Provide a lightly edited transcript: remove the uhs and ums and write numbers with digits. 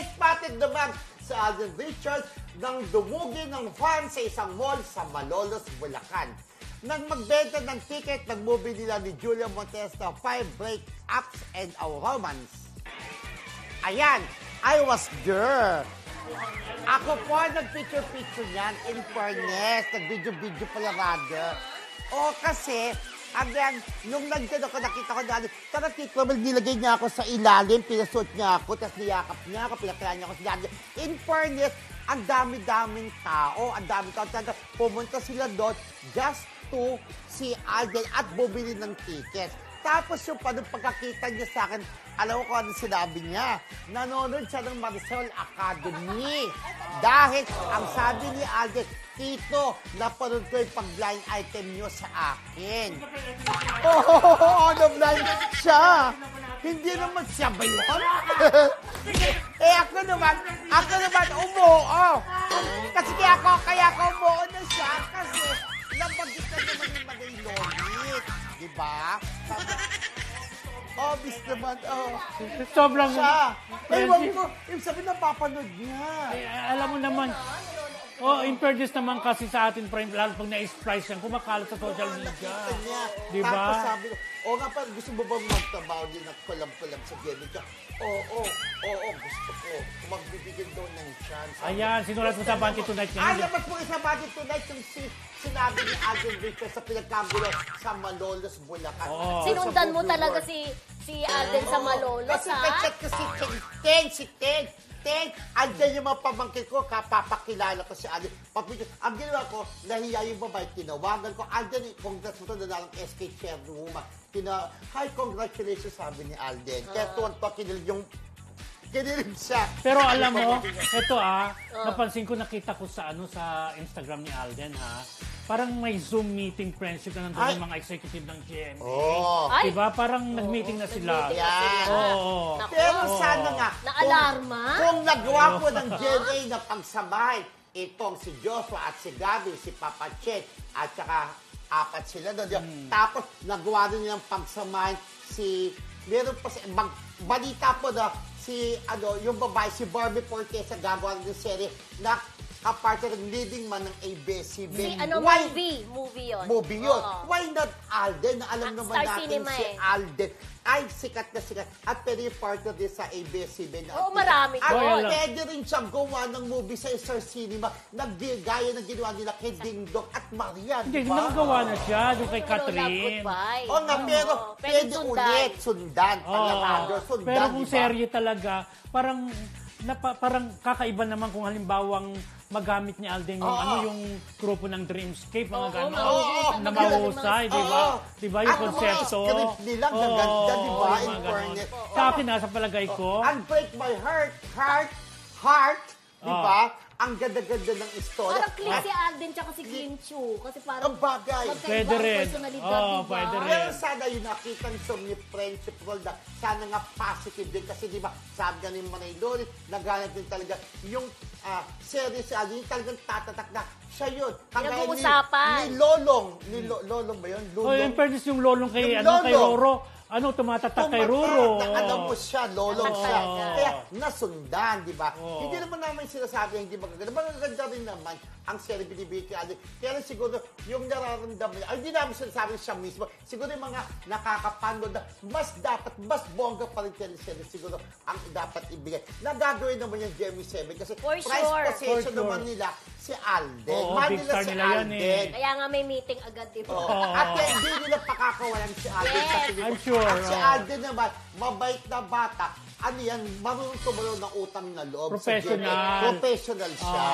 Na-spotted naman sa Alden Richards nang dumugi ng van sa isang mall sa Malolos, Bulacan. Nang magbenta ng ticket ng movie nila ni Julia Montes na 5 Break-Ups and a Romance. Ayan, I was there. Ako po nag-picture-picture niyan, in fairness, nag-video-video pala rather. O kasi, again, nung nandyan ako, nakita ko dali, tara tito, nilagay niya ako sa ilalim, pinasuot niya ako, tapos niyakap niya ako, pinakilala niya ako sa ilalim. In fairness, ang dami-daming tao, talaga, pumunta sila doon just to see Alden at bumili ng tickets. Tapos yung pagkakita niya sa akin, alam ko ano sinabi niya. Nanonood siya ng Marisol Academy. Dahil ang sabi ni Alden, Tito, napanood ko yung pag-blind item niyo sa akin. Oo, na-blind siya. Hindi naman siya ba yun? Ako naman, umuo. Kasi kaya ako umuo na siya kasi nabagit na naman yung Maday Lolit. Diba? Obvious naman, Sobrang... siya. Ewan ko, yung sabi napapanood niya. Alam mo naman, in fairness naman kasi sa atin, lalo pag na-surprise yan, kumakalat sa social media. Diba? Tapos sabi ko, nga pa, gusto mo bang magtrabaho din at kulam-kulam sa gaming ka? Oo, gusto ko. Magbibigyan daw ng chance. Ayan, sinulat mo sa Banti Tonight ngayon. Dapat po sa Banti Tonight yung sinabi ni Alden Richards sa pinagkagulo sa Malolos, Bulacan. Sinundan mo talaga si Alden sa Malolos, kasi pag-check ko si Teng, andyan yung mga pamangkin ko, kapapakilala ko si Alden. Ang ginawa ko, nahiya yung babae, tinawagan ko, Alden, congrats mo ito, na ng SK chairwoman. Hi, congratulations, sabi ni Alden. Kaya tuwan-tuwa, kinilig siya. Pero alam mo, ito napansin ko, nakita ko sa Instagram ni Alden parang may Zoom meeting friendship na nandun yung mga executive ng GMA. Diba? Parang nag-meeting na sila. Pero sana nga, na-alarma? Kung nagawa po ng GMA na pagsabay, itong si Joshua at si Gabby, si Papa Chet, at saka apat sila doon. Tapos, nagawa rin nilang pagsamahin meron pa balita po na yung babae, si Barbie Fortesa, gagawa rin ng serye na kaparte ng leading man ng ABS-CBN. Movie yun. Movie yun. Why not Alden? Na alam naman Star natin Cinema si Alden ay sikat na sikat. At pwede yung partner din sa ABS-CBN. Marami ko. ko. At pwede rin siyang gawa ng movie sa Star Cinema na gaya ng ginawa nila kay Ding Dong at Marian. Hindi, nagawa na siya doon kay Catherine. Pero pwede ulit sundan. Pero kung serye talaga, parang kakaiba naman kung halimbawang magamit ni Alden yung grupo ng Dreamscape, mga gano'n, na mahusay, di ba? Di ba yung konsepto? At mga script nila, gaganda, di ba? In fairness. Sa akin, nasa palagay ko. Unbreak My Heart, di ba? Ang ganda-ganda ng istorya. Parang click si Alden tsaka si Kim Chu. Kasi parang ang bagay. Pwede rin. Pwede rin. Pero sana yung nakita ni friendship role na sana nga positive din. Kasi di ba, sabi nga ni Manay Lolit, naganap din talaga yung series si Alden, yung talagang tatatak na siya yun. Pinag-uusapan. Ni Lolong. Lolong ba yun? In fairness yung Lolong kay Roro, tumatatak kay Roro. Alam mo siya, Lolong siya. Kaya nasundan, di ba? Hindi naman naman sinasabi hindi magaganda. Magaganda rin naman ang serie binibigay kay Alden. Kaya rin siguro yung nararamdaman niya, hindi namin sinasabi siya mismo, siguro yung mga nakakapanood na mas bongga pa rin kaya serie siguro ang dapat ibigay. Nagagawin naman yung Gemmy 7 kasi price possession naman nila si Alden. Big star nila yan eh. Kaya nga may meeting agad, di ba? At hindi nila pakakawalan si Alden. I'm sure. At si Alden naman, mabait na bata, marunong tumulong ng utang na loob. Professional. Professional siya.